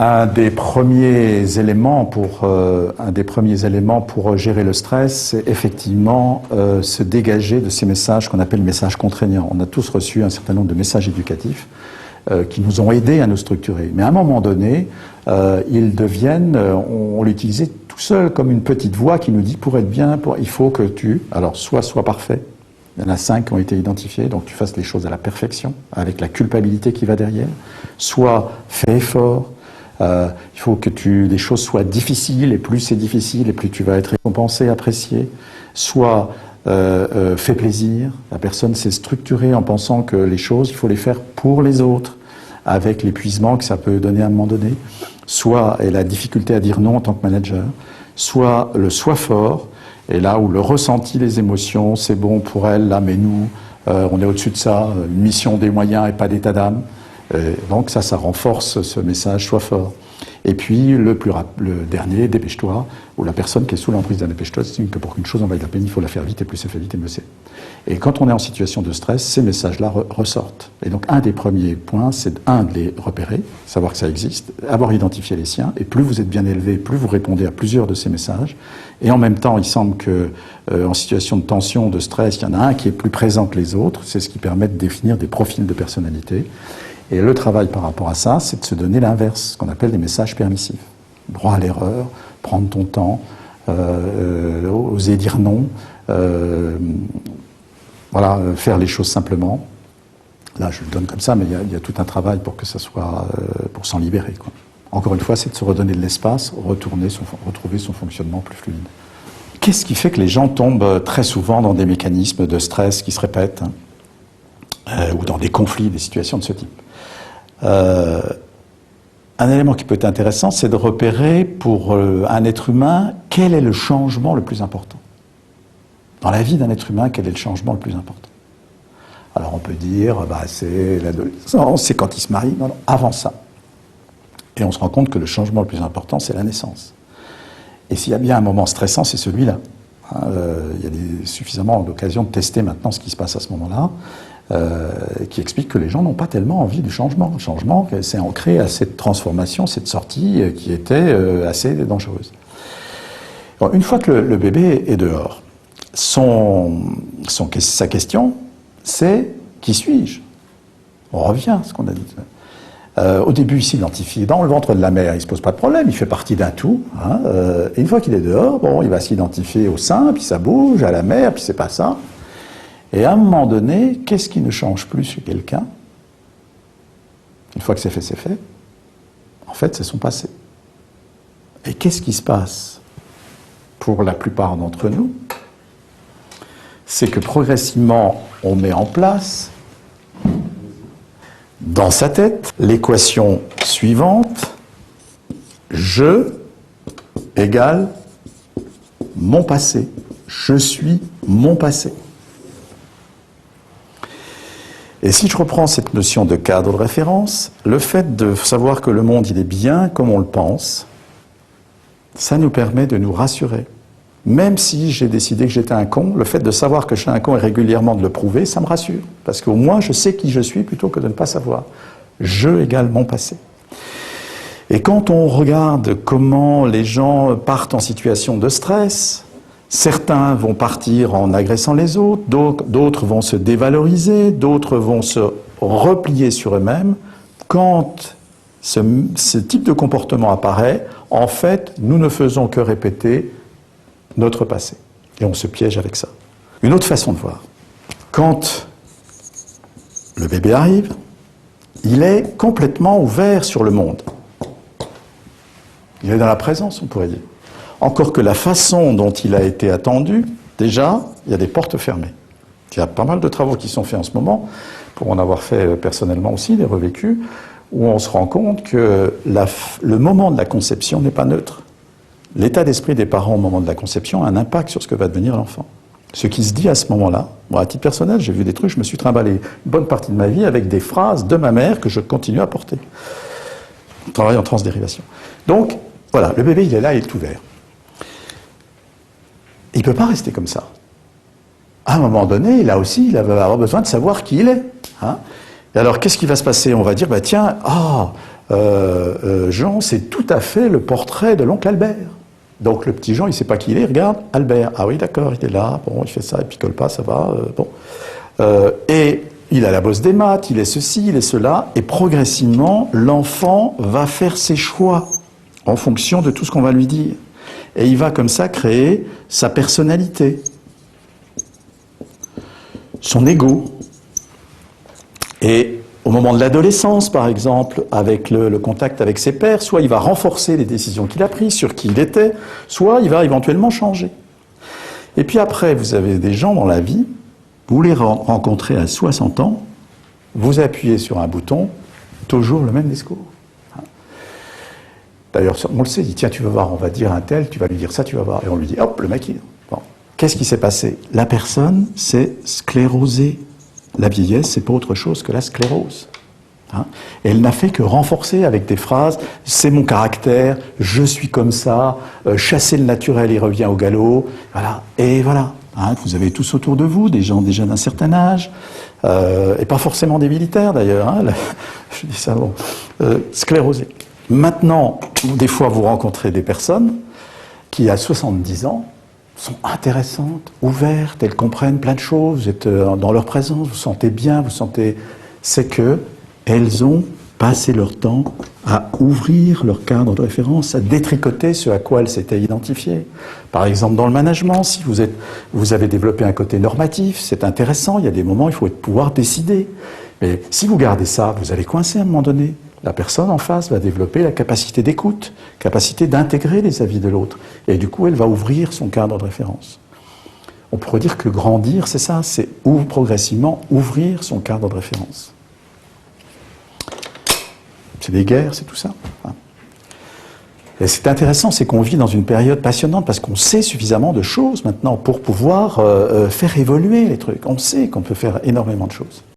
Un des premiers éléments pour gérer le stress, c'est effectivement se dégager de ces messages qu'on appelle messages contraignants. On a tous reçu un certain nombre de messages éducatifs qui nous ont aidés à nous structurer. Mais à un moment donné, ils deviennent, on l'utilisait tout seul comme une petite voix qui nous dit pour être bien, il faut que tu, alors sois parfait. Il y en a 5 qui ont été identifiés, donc tu fasses les choses à la perfection, avec la culpabilité qui va derrière. Soit fais effort. Il faut que les choses soient difficiles, et plus c'est difficile, et plus tu vas être récompensé, apprécié. Soit fais plaisir. La personne s'est structurée en pensant que les choses, il faut les faire pour les autres, avec l'épuisement que ça peut donner à un moment donné. Soit elle a difficulté à dire non en tant que manager. Soit le sois fort, et là où le ressenti, les émotions, c'est bon pour elle, là, mais nous, on est au-dessus de ça, une mission des moyens et pas d'état d'âme. Donc ça renforce ce message, sois fort. Et puis le dernier, dépêche-toi, où la personne qui est sous l'emprise d'un dépêche-toi estime que pour qu'une chose en vaille la peine, il faut la faire vite, et plus c'est fait vite, et mieux c'est. Et quand on est en situation de stress, ces messages-là ressortent. Et donc un des premiers points, c'est de les repérer, savoir que ça existe, avoir identifié les siens, et plus vous êtes bien élevé, plus vous répondez à plusieurs de ces messages. Et en même temps, il semble que en situation de tension, de stress, il y en a un qui est plus présent que les autres, c'est ce qui permet de définir des profils de personnalité. Et le travail par rapport à ça, c'est de se donner l'inverse, ce qu'on appelle des messages permissifs. Droit à l'erreur, prendre ton temps, oser dire non, faire les choses simplement. Là, je le donne comme ça, mais il y a tout un travail pour que ça soit, pour s'en libérer, quoi. Encore une fois, c'est de se redonner de l'espace, retrouver son fonctionnement plus fluide. Qu'est-ce qui fait que les gens tombent très souvent dans des mécanismes de stress qui se répètent, ou dans des conflits, des situations de ce type? Un élément qui peut être intéressant, c'est de repérer pour un être humain quel est le changement le plus important. Dans la vie d'un être humain, quel est le changement le plus important? Alors on peut dire, c'est l'adolescence, c'est quand il se marie. Non, avant ça. Et on se rend compte que le changement le plus important, c'est la naissance. Et s'il y a bien un moment stressant, c'est celui-là. Il y a suffisamment d'occasions de tester maintenant ce qui se passe à ce moment-là, qui explique que les gens n'ont pas tellement envie du changement. Le changement, c'est ancré à cette transformation, cette sortie qui était assez dangereuse. Bon, une fois que le bébé est dehors, sa question, c'est « qui suis-je » On revient à ce qu'on a dit. Au début, il s'identifie dans le ventre de la mère, il ne se pose pas de problème, il fait partie d'un tout. Et une fois qu'il est dehors, il va s'identifier au sein, puis ça bouge, à la mère, puis c'est pas ça. Et à un moment donné, qu'est-ce qui ne change plus chez quelqu'un? Une fois que c'est fait, c'est fait. En fait, c'est son passé. Et qu'est-ce qui se passe pour la plupart d'entre nous? C'est que progressivement, on met en place, dans sa tête, l'équation suivante: je égale mon passé. Je suis mon passé. Et si je reprends cette notion de cadre de référence, le fait de savoir que le monde, il est bien comme on le pense, ça nous permet de nous rassurer. Même si j'ai décidé que j'étais un con, le fait de savoir que je suis un con et régulièrement de le prouver, ça me rassure. Parce qu'au moins, je sais qui je suis plutôt que de ne pas savoir. Je égale mon passé. Et quand on regarde comment les gens partent en situation de stress, certains vont partir en agressant les autres, d'autres vont se dévaloriser, d'autres vont se replier sur eux-mêmes. Quand ce type de comportement apparaît, en fait, nous ne faisons que répéter notre passé. Et on se piège avec ça. Une autre façon de voir. Quand le bébé arrive, il est complètement ouvert sur le monde. Il est dans la présence, on pourrait dire. Encore que la façon dont il a été attendu, déjà, il y a des portes fermées. Il y a pas mal de travaux qui sont faits en ce moment, pour en avoir fait personnellement aussi, des revécus, où on se rend compte que le moment de la conception n'est pas neutre. L'état d'esprit des parents au moment de la conception a un impact sur ce que va devenir l'enfant. Ce qui se dit à ce moment-là, moi à titre personnel, j'ai vu des trucs, je me suis trimballé une bonne partie de ma vie avec des phrases de ma mère que je continue à porter. Travail en transdérivation. Donc, voilà, le bébé il est là, il est ouvert. Il ne peut pas rester comme ça. À un moment donné, il va avoir besoin de savoir qui il est. Et alors, qu'est-ce qui va se passer? On va dire, tiens, Jean, c'est tout à fait le portrait de l'oncle Albert. Donc le petit Jean, il ne sait pas qui il est, il regarde Albert. Ah oui, d'accord, il est là, bon, il fait ça, il picole pas, ça va, bon. Et il a la bosse des maths, il est ceci, il est cela, et progressivement, l'enfant va faire ses choix en fonction de tout ce qu'on va lui dire. Et il va comme ça créer sa personnalité, son ego. Et au moment de l'adolescence, par exemple, avec le contact avec ses pairs, soit il va renforcer les décisions qu'il a prises, sur qui il était, soit il va éventuellement changer. Et puis après, vous avez des gens dans la vie, vous les rencontrez à 60 ans, vous appuyez sur un bouton, toujours le même discours. D'ailleurs, on le sait, il dit, tiens, tu vas voir, on va dire un tel, tu vas lui dire ça, tu vas voir. Et on lui dit, hop, le mec, il... Bon. Qu'est-ce qui s'est passé? La personne s'est sclérosée. La vieillesse, c'est pas autre chose que la sclérose. Hein, et elle n'a fait que renforcer avec des phrases « c'est mon caractère, je suis comme ça, chasser le naturel, il revient au galop ». Voilà. Et voilà. Hein, vous avez tous autour de vous des gens déjà d'un certain âge, et pas forcément des militaires d'ailleurs. Hein, je dis ça, bon. Sclérosés. Maintenant, des fois, vous rencontrez des personnes qui, à 70 ans, sont intéressantes, ouvertes, elles comprennent plein de choses, vous êtes dans leur présence, vous sentez bien, vous sentez... C'est que elles ont passé leur temps à ouvrir leur cadre de référence, à détricoter ce à quoi elles s'étaient identifiées. Par exemple, dans le management, si vous avez développé un côté normatif, c'est intéressant, il y a des moments où il faut pouvoir décider. Mais si vous gardez ça, vous allez coincer à un moment donné. La personne en face va développer la capacité d'écoute, capacité d'intégrer les avis de l'autre. Et du coup, elle va ouvrir son cadre de référence. On pourrait dire que grandir, c'est ça, c'est progressivement ouvrir son cadre de référence. C'est des guerres, c'est tout ça. Et c'est intéressant, c'est qu'on vit dans une période passionnante parce qu'on sait suffisamment de choses maintenant pour pouvoir faire évoluer les trucs. On sait qu'on peut faire énormément de choses.